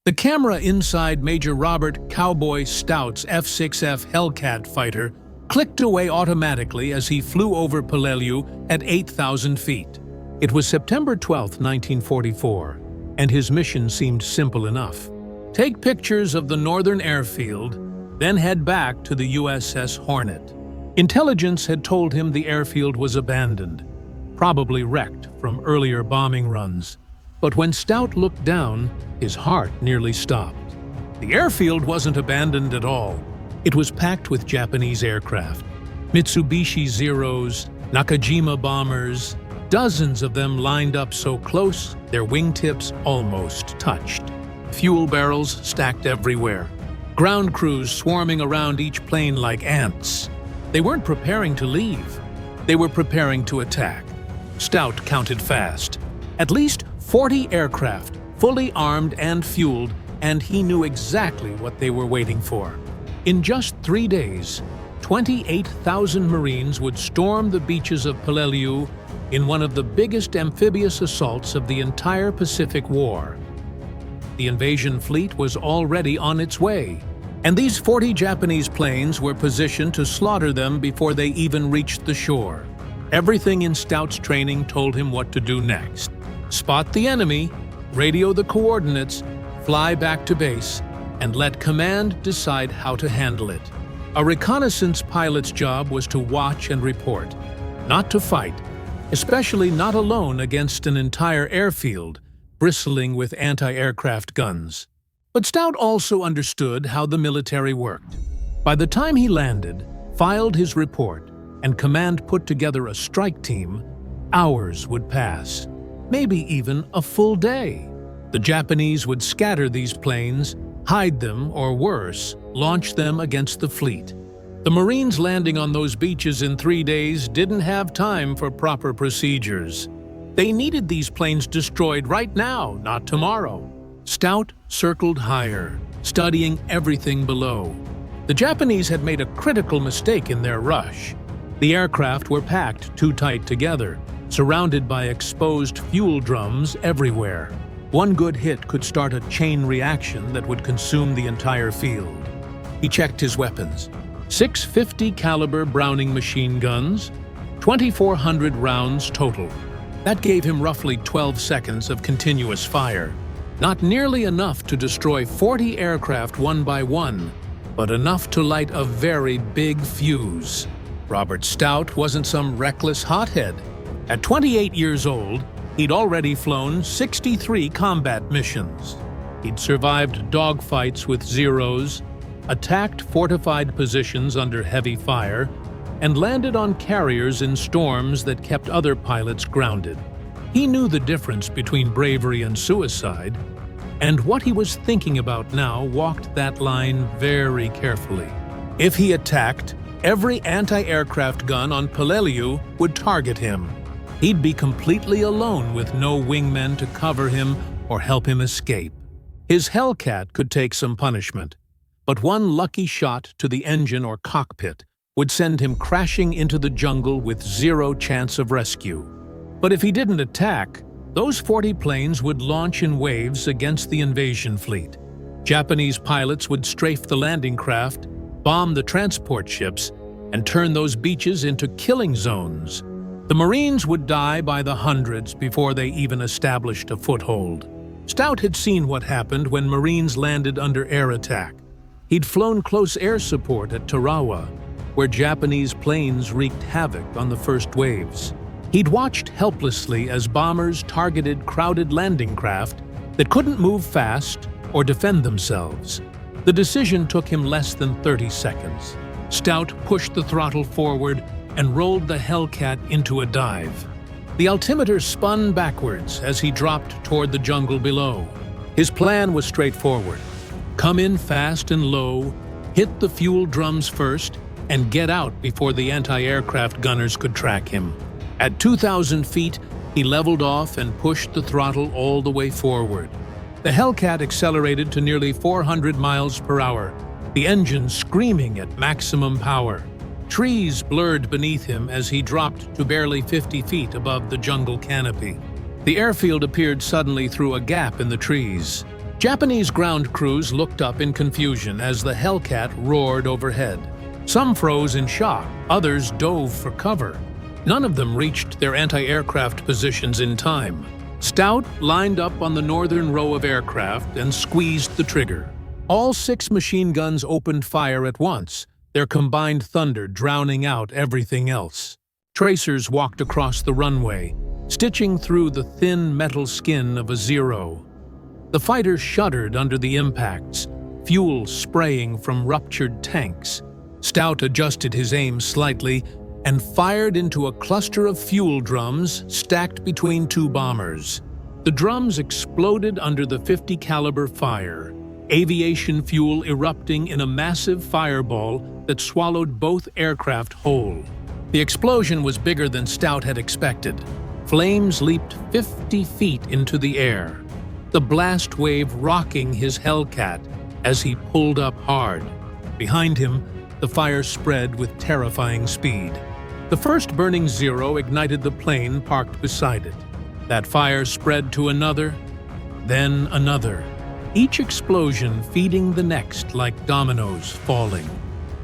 The camera inside Major Robert "Cowboy" Stout's F-6F Hellcat fighter clicked away automatically as he flew over Peleliu at 8,000 feet. It was September 12, 1944, and his mission seemed simple enough. Take pictures of the northern airfield, then head back to the USS Hornet. Intelligence had told him the airfield was abandoned, probably wrecked from earlier bombing runs. But when Stout looked down, his heart nearly stopped. The airfield wasn't abandoned at all. It was packed with Japanese aircraft. Mitsubishi Zeros, Nakajima bombers, dozens of them lined up so close their wingtips almost touched. Fuel barrels stacked everywhere. Ground crews swarming around each plane like ants. They weren't preparing to leave. They were preparing to attack. Stout counted fast. At least 40 aircraft, fully armed and fueled, and he knew exactly what they were waiting for. In just 3 days, 28,000 Marines would storm the beaches of Peleliu in one of the biggest amphibious assaults of the entire Pacific War. The invasion fleet was already on its way, and these 40 Japanese planes were positioned to slaughter them before they even reached the shore. Everything in Stout's training told him what to do next. Spot the enemy, radio the coordinates, fly back to base, and let command decide how to handle it. A reconnaissance pilot's job was to watch and report, not to fight, especially not alone against an entire airfield bristling with anti-aircraft guns. But Stout also understood how the military worked. By the time he landed, filed his report, and command put together a strike team, hours would pass, maybe even a full day. The Japanese would scatter these planes, hide them, or worse, launch them against the fleet. The Marines landing on those beaches in 3 days didn't have time for proper procedures. They needed these planes destroyed right now, not tomorrow. Stout circled higher, studying everything below. The Japanese had made a critical mistake in their rush. The aircraft were packed too tight together, surrounded by exposed fuel drums everywhere. One good hit could start a chain reaction that would consume the entire field. He checked his weapons. 650 caliber Browning machine guns, 2,400 rounds total. That gave him roughly 12 seconds of continuous fire. Not nearly enough to destroy 40 aircraft one by one, but enough to light a very big fuse. Robert Stout wasn't some reckless hothead. At 28 years old, he'd already flown 63 combat missions. He'd survived dogfights with Zeros, attacked fortified positions under heavy fire, and landed on carriers in storms that kept other pilots grounded. He knew the difference between bravery and suicide, and what he was thinking about now walked that line very carefully. If he attacked, every anti-aircraft gun on Peleliu would target him. He'd be completely alone with no wingmen to cover him or help him escape. His Hellcat could take some punishment, but one lucky shot to the engine or cockpit would send him crashing into the jungle with zero chance of rescue. But if he didn't attack, those 40 planes would launch in waves against the invasion fleet. Japanese pilots would strafe the landing craft, bomb the transport ships, and turn those beaches into killing zones. The Marines would die by the hundreds before they even established a foothold. Stout had seen what happened when Marines landed under air attack. He'd flown close air support at Tarawa, where Japanese planes wreaked havoc on the first waves. He'd watched helplessly as bombers targeted crowded landing craft that couldn't move fast or defend themselves. The decision took him less than 30 seconds. Stout pushed the throttle forward and rolled the Hellcat into a dive. The altimeter spun backwards as he dropped toward the jungle below. His plan was straightforward. Come in fast and low, hit the fuel drums first, and get out before the anti-aircraft gunners could track him. At 2,000 feet, he leveled off and pushed the throttle all the way forward. The Hellcat accelerated to nearly 400 miles per hour, the engine screaming at maximum power. Trees blurred beneath him as he dropped to barely 50 feet above the jungle canopy. The airfield appeared suddenly through a gap in the trees. Japanese ground crews looked up in confusion as the Hellcat roared overhead. Some froze in shock, others dove for cover. None of them reached their anti-aircraft positions in time. Stout lined up on the northern row of aircraft and squeezed the trigger. All 6 machine guns opened fire at once, their combined thunder drowning out everything else. Tracers walked across the runway, stitching through the thin metal skin of a Zero. The fighter shuddered under the impacts, fuel spraying from ruptured tanks. Stout adjusted his aim slightly and fired into a cluster of fuel drums stacked between 2 bombers. The drums exploded under the .50 caliber fire, aviation fuel erupting in a massive fireball that swallowed both aircraft whole. The explosion was bigger than Stout had expected. Flames leaped 50 feet into the air, the blast wave rocking his Hellcat as he pulled up hard. Behind him, the fire spread with terrifying speed. The first burning Zero ignited the plane parked beside it. That fire spread to another, then another, each explosion feeding the next like dominoes falling.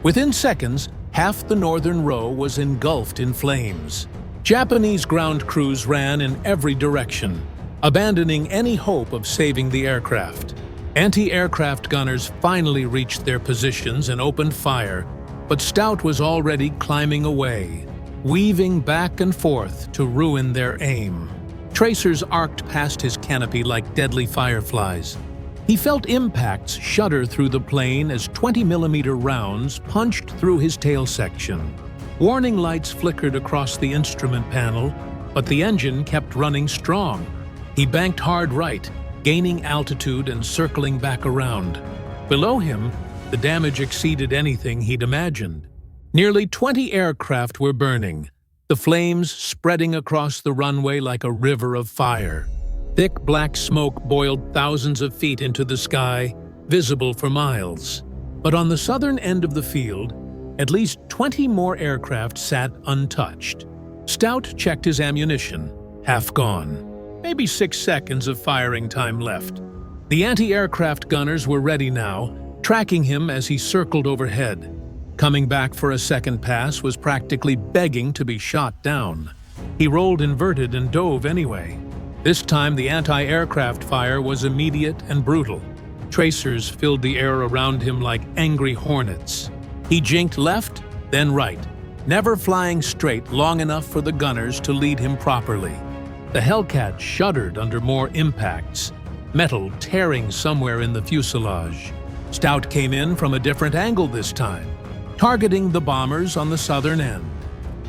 Within seconds, half the northern row was engulfed in flames. Japanese ground crews ran in every direction, abandoning any hope of saving the aircraft. Anti-aircraft gunners finally reached their positions and opened fire, but Stout was already climbing away, weaving back and forth to ruin their aim. Tracers arced past his canopy like deadly fireflies. He felt impacts shudder through the plane as 20mm rounds punched through his tail section. Warning lights flickered across the instrument panel, but the engine kept running strong. He banked hard right, gaining altitude and circling back around. Below him, the damage exceeded anything he'd imagined. Nearly 20 aircraft were burning, the flames spreading across the runway like a river of fire. Thick black smoke boiled thousands of feet into the sky, visible for miles. But on the southern end of the field, at least 20 more aircraft sat untouched. Stout checked his ammunition, half gone. Maybe 6 seconds of firing time left. The anti-aircraft gunners were ready now, tracking him as he circled overhead. Coming back for a second pass was practically begging to be shot down. He rolled inverted and dove anyway. This time the anti-aircraft fire was immediate and brutal. Tracers filled the air around him like angry hornets. He jinked left, then right, never flying straight long enough for the gunners to lead him properly. The Hellcat shuddered under more impacts, metal tearing somewhere in the fuselage. Stout came in from a different angle this time, targeting the bombers on the southern end.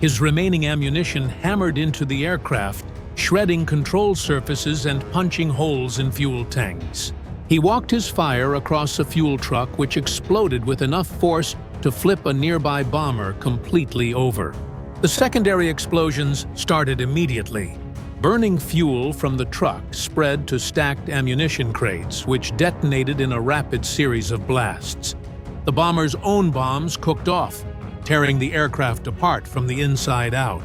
His remaining ammunition hammered into the aircraft, shredding control surfaces and punching holes in fuel tanks. He walked his fire across a fuel truck which exploded with enough force to flip a nearby bomber completely over. The secondary explosions started immediately. Burning fuel from the truck spread to stacked ammunition crates, which detonated in a rapid series of blasts. The bomber's own bombs cooked off, tearing the aircraft apart from the inside out.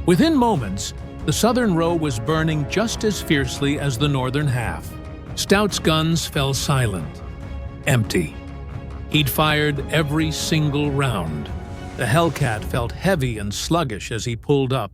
Within moments, the southern row was burning just as fiercely as the northern half. Stout's guns fell silent, empty. He'd fired every single round. The Hellcat felt heavy and sluggish as he pulled up,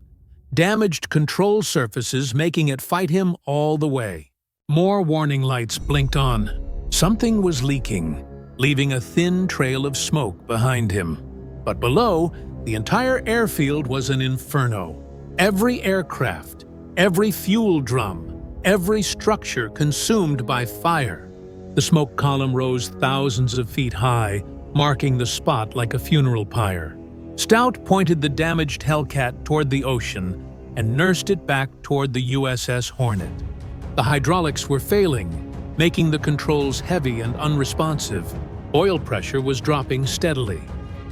damaged control surfaces making it fight him all the way. More warning lights blinked on. Something was leaking, leaving a thin trail of smoke behind him. But below, the entire airfield was an inferno. Every aircraft, every fuel drum, every structure consumed by fire. The smoke column rose thousands of feet high, marking the spot like a funeral pyre. Stout pointed the damaged Hellcat toward the ocean and nursed it back toward the USS Hornet. The hydraulics were failing, making the controls heavy and unresponsive. Oil pressure was dropping steadily.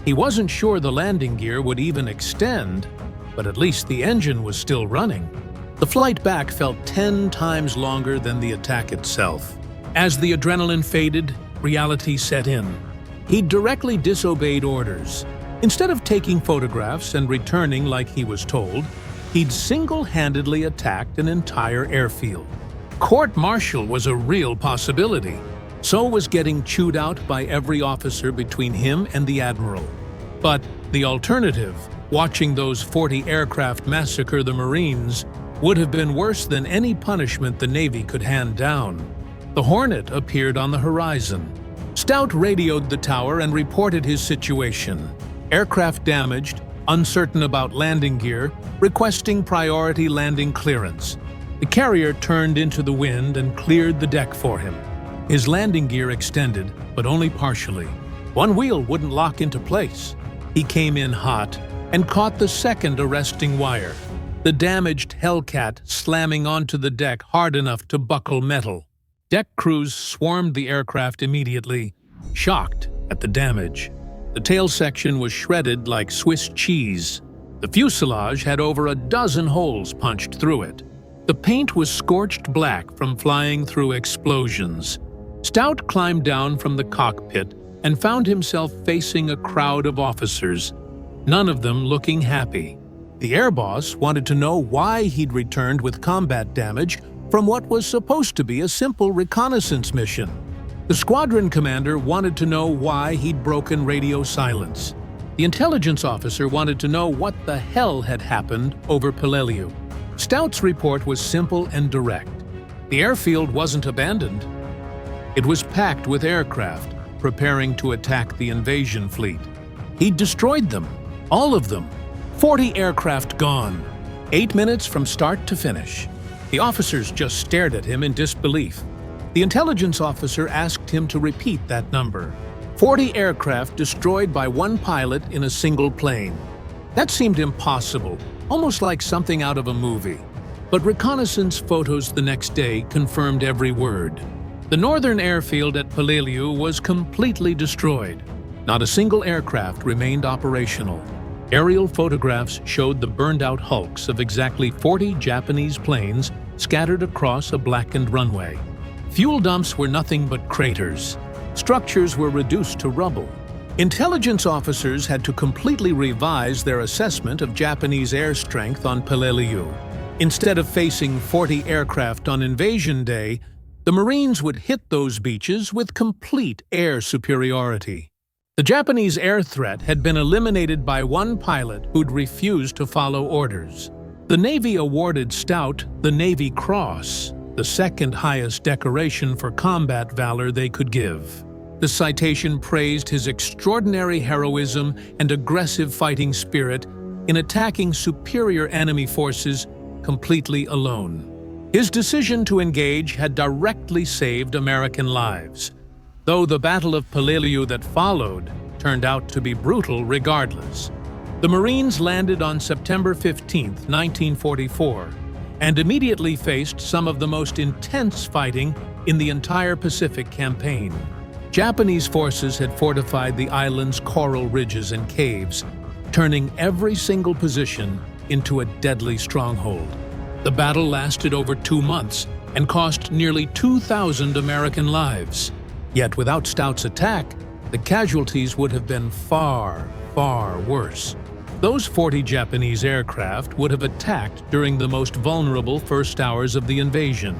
He wasn't sure the landing gear would even extend, but at least the engine was still running. The flight back felt 10 times longer than the attack itself. As the adrenaline faded, reality set in. He'd directly disobeyed orders. Instead of taking photographs and returning like he was told, he'd single-handedly attacked an entire airfield. Court-martial was a real possibility. So was getting chewed out by every officer between him and the admiral. But the alternative, watching those 40 aircraft massacre the Marines, would have been worse than any punishment the Navy could hand down. The Hornet appeared on the horizon. Stout radioed the tower and reported his situation. Aircraft damaged, uncertain about landing gear, requesting priority landing clearance. The carrier turned into the wind and cleared the deck for him. His landing gear extended, but only partially. One wheel wouldn't lock into place. He came in hot and caught the second arresting wire, the damaged Hellcat slamming onto the deck hard enough to buckle metal. Deck crews swarmed the aircraft immediately, shocked at the damage. The tail section was shredded like Swiss cheese. The fuselage had over a dozen holes punched through it. The paint was scorched black from flying through explosions. Stout climbed down from the cockpit and found himself facing a crowd of officers, none of them looking happy. The air boss wanted to know why he'd returned with combat damage from what was supposed to be a simple reconnaissance mission. The squadron commander wanted to know why he'd broken radio silence. The intelligence officer wanted to know what the hell had happened over Peleliu. Stout's report was simple and direct. The airfield wasn't abandoned. It was packed with aircraft, preparing to attack the invasion fleet. He'd destroyed them, all of them. 40 aircraft gone, 8 minutes from start to finish. The officers just stared at him in disbelief. The intelligence officer asked him to repeat that number. 40 aircraft destroyed by one pilot in a single plane. That seemed impossible, almost like something out of a movie. But reconnaissance photos the next day confirmed every word. The northern airfield at Peleliu was completely destroyed. Not a single aircraft remained operational. Aerial photographs showed the burned-out hulks of exactly 40 Japanese planes scattered across a blackened runway. Fuel dumps were nothing but craters. Structures were reduced to rubble. Intelligence officers had to completely revise their assessment of Japanese air strength on Peleliu. Instead of facing 40 aircraft on invasion day, the Marines would hit those beaches with complete air superiority. The Japanese air threat had been eliminated by one pilot who'd refused to follow orders. The Navy awarded Stout the Navy Cross, the second highest decoration for combat valor they could give. The citation praised his extraordinary heroism and aggressive fighting spirit in attacking superior enemy forces completely alone. His decision to engage had directly saved American lives, though the Battle of Peleliu that followed turned out to be brutal regardless. The Marines landed on September 15, 1944, and immediately faced some of the most intense fighting in the entire Pacific campaign. Japanese forces had fortified the island's coral ridges and caves, turning every single position into a deadly stronghold. The battle lasted over 2 months and cost nearly 2,000 American lives. Yet without Stout's attack, the casualties would have been far, far worse. Those 40 Japanese aircraft would have attacked during the most vulnerable first hours of the invasion,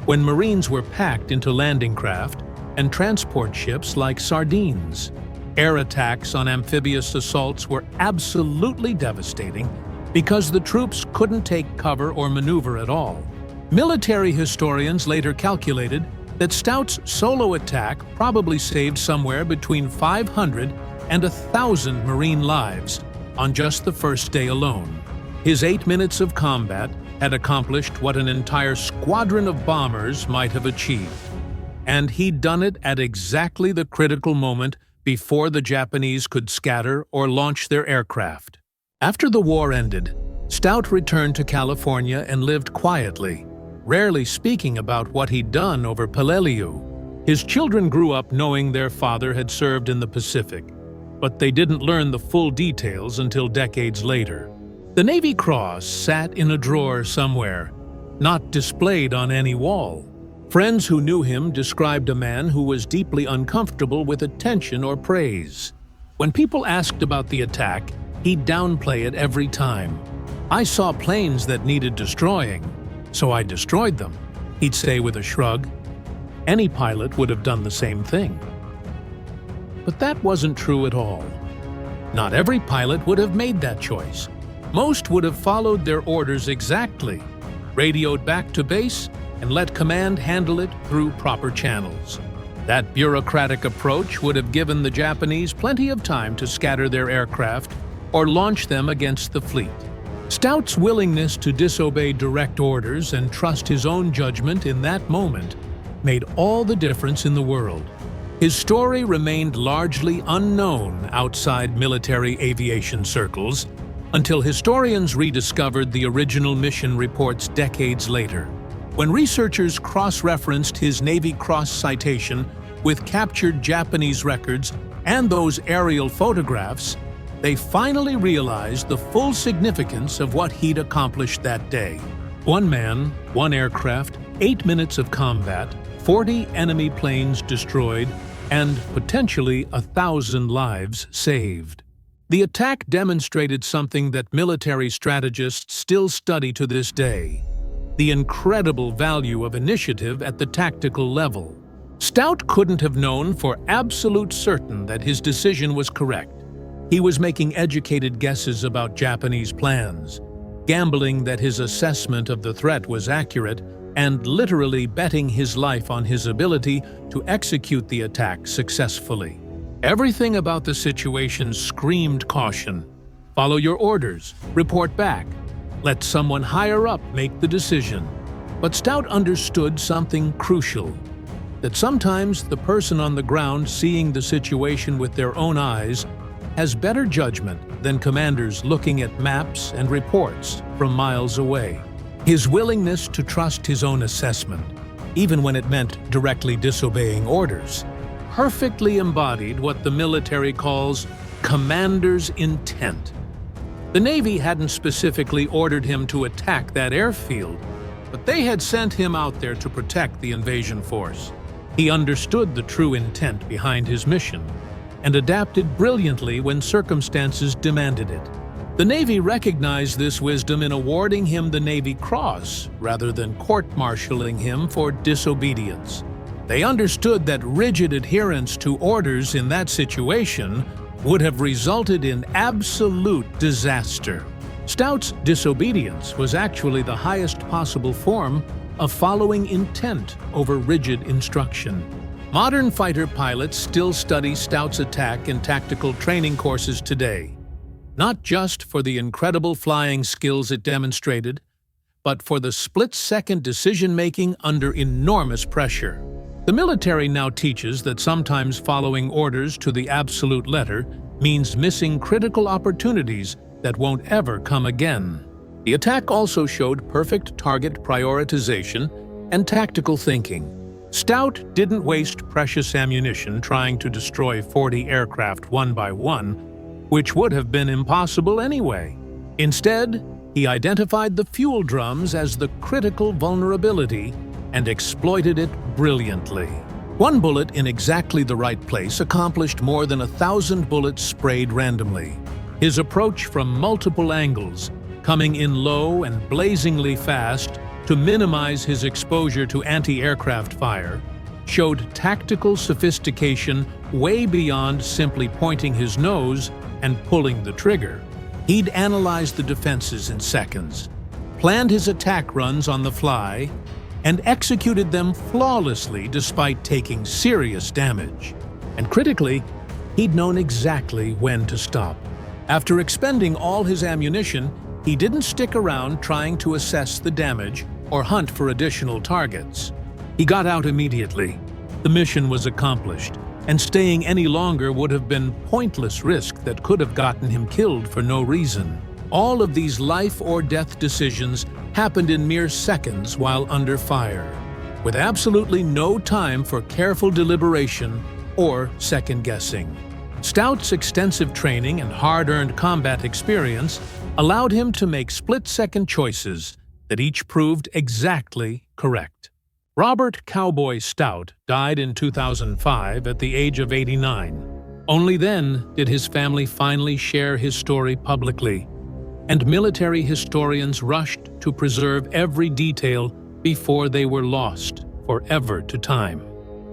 when Marines were packed into landing craft and transport ships like sardines. Air attacks on amphibious assaults were absolutely devastating because the troops couldn't take cover or maneuver at all. Military historians later calculated that Stout's solo attack probably saved somewhere between 500 and 1,000 Marine lives on just the first day alone. His 8 minutes of combat had accomplished what an entire squadron of bombers might have achieved. And he'd done it at exactly the critical moment before the Japanese could scatter or launch their aircraft. After the war ended, Stout returned to California and lived quietly, rarely speaking about what he'd done over Peleliu. His children grew up knowing their father had served in the Pacific, but they didn't learn the full details until decades later. The Navy Cross sat in a drawer somewhere, not displayed on any wall. Friends who knew him described a man who was deeply uncomfortable with attention or praise. When people asked about the attack, he'd downplay it every time. "I saw planes that needed destroying, so I destroyed them," he'd say with a shrug. Any pilot would have done the same thing. But that wasn't true at all. Not every pilot would have made that choice. Most would have followed their orders exactly, radioed back to base, and let command handle it through proper channels. That bureaucratic approach would have given the Japanese plenty of time to scatter their aircraft or launch them against the fleet. Stout's willingness to disobey direct orders and trust his own judgment in that moment made all the difference in the world. His story remained largely unknown outside military aviation circles until historians rediscovered the original mission reports decades later. When researchers cross-referenced his Navy Cross citation with captured Japanese records and those aerial photographs, they finally realized the full significance of what he'd accomplished that day. 1 man, 1 aircraft, 8 minutes of combat, 40 enemy planes destroyed, and potentially 1,000 lives saved. The attack demonstrated something that military strategists still study to this day: the incredible value of initiative at the tactical level. Stout couldn't have known for absolute certain that his decision was correct. He was making educated guesses about Japanese plans, gambling that his assessment of the threat was accurate, and literally betting his life on his ability to execute the attack successfully. Everything about the situation screamed caution. Follow your orders, report back, let someone higher up make the decision. But Stout understood something crucial: that sometimes the person on the ground seeing the situation with their own eyes has better judgment than commanders looking at maps and reports from miles away. His willingness to trust his own assessment, even when it meant directly disobeying orders, perfectly embodied what the military calls commander's intent. The Navy hadn't specifically ordered him to attack that airfield, but they had sent him out there to protect the invasion force. He understood the true intent behind his mission and adapted brilliantly when circumstances demanded it. The Navy recognized this wisdom in awarding him the Navy Cross rather than court-martialing him for disobedience. They understood that rigid adherence to orders in that situation would have resulted in absolute disaster. Stout's disobedience was actually the highest possible form of following intent over rigid instruction. Modern fighter pilots still study Stout's attack in tactical training courses today, not just for the incredible flying skills it demonstrated, but for the split-second decision-making under enormous pressure. The military now teaches that sometimes following orders to the absolute letter means missing critical opportunities that won't ever come again. The attack also showed perfect target prioritization and tactical thinking. Stout didn't waste precious ammunition trying to destroy 40 aircraft one by one, which would have been impossible anyway. Instead, he identified the fuel drums as the critical vulnerability and exploited it brilliantly. 1 bullet in exactly the right place accomplished more than 1,000 bullets sprayed randomly. His approach from multiple angles, coming in low and blazingly fast to minimize his exposure to anti-aircraft fire, showed tactical sophistication way beyond simply pointing his nose and pulling the trigger. He'd analyzed the defenses in seconds, planned his attack runs on the fly, and executed them flawlessly despite taking serious damage. And critically, he'd known exactly when to stop. After expending all his ammunition, he didn't stick around trying to assess the damage or hunt for additional targets. He got out immediately. The mission was accomplished, and staying any longer would have been pointless risk that could have gotten him killed for no reason. All of these life-or-death decisions happened in mere seconds while under fire, with absolutely no time for careful deliberation or second-guessing. Stout's extensive training and hard-earned combat experience allowed him to make split-second choices that each proved exactly correct. Robert "Cowboy" Stout died in 2005 at the age of 89. Only then did his family finally share his story publicly, and military historians rushed to preserve every detail before they were lost forever to time.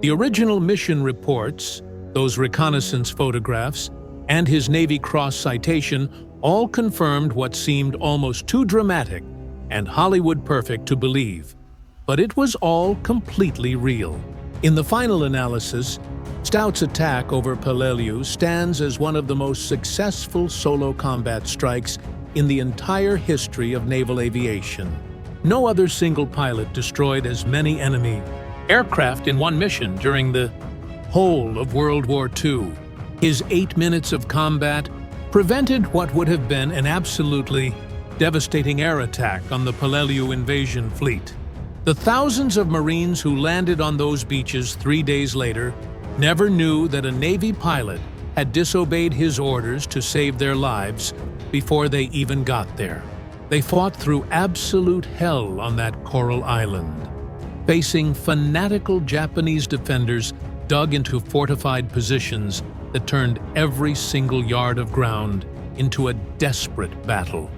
The original mission reports, those reconnaissance photographs, and his Navy Cross citation all confirmed what seemed almost too dramatic and Hollywood perfect to believe. But it was all completely real. In the final analysis, Stout's attack over Peleliu stands as one of the most successful solo combat strikes in the entire history of naval aviation. No other single pilot destroyed as many enemy aircraft in one mission during the whole of World War II. His 8 minutes of combat prevented what would have been an absolutely devastating air attack on the Peleliu invasion fleet. The thousands of Marines who landed on those beaches 3 days later never knew that a Navy pilot had disobeyed his orders to save their lives before they even got there. They fought through absolute hell on that coral island, facing fanatical Japanese defenders dug into fortified positions that turned every single yard of ground into a desperate battle.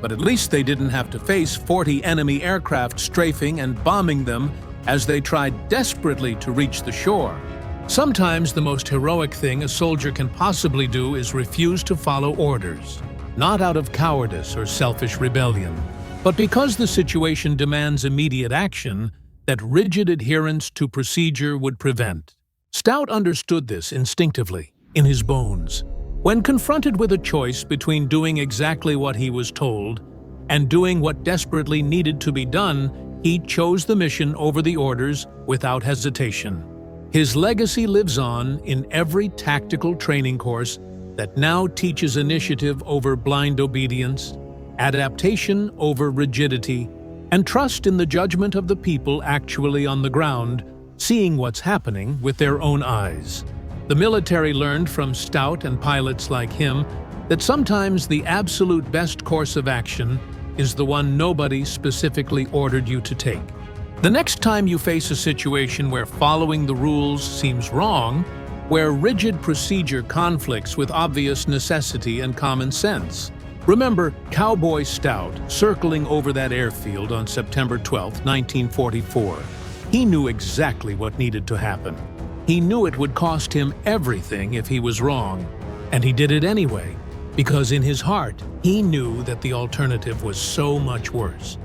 But at least they didn't have to face 40 enemy aircraft strafing and bombing them as they tried desperately to reach the shore. Sometimes the most heroic thing a soldier can possibly do is refuse to follow orders, not out of cowardice or selfish rebellion, but because the situation demands immediate action that rigid adherence to procedure would prevent. Stout understood this instinctively, in his bones. When confronted with a choice between doing exactly what he was told and doing what desperately needed to be done, he chose the mission over the orders without hesitation. His legacy lives on in every tactical training course that now teaches initiative over blind obedience, adaptation over rigidity, and trust in the judgment of the people actually on the ground, seeing what's happening with their own eyes. The military learned from Stout and pilots like him that sometimes the absolute best course of action is the one nobody specifically ordered you to take. The next time you face a situation where following the rules seems wrong, where rigid procedure conflicts with obvious necessity and common sense, remember Cowboy Stout circling over that airfield on September 12, 1944. He knew exactly what needed to happen. He knew it would cost him everything if he was wrong, and he did it anyway, because in his heart, he knew that the alternative was so much worse.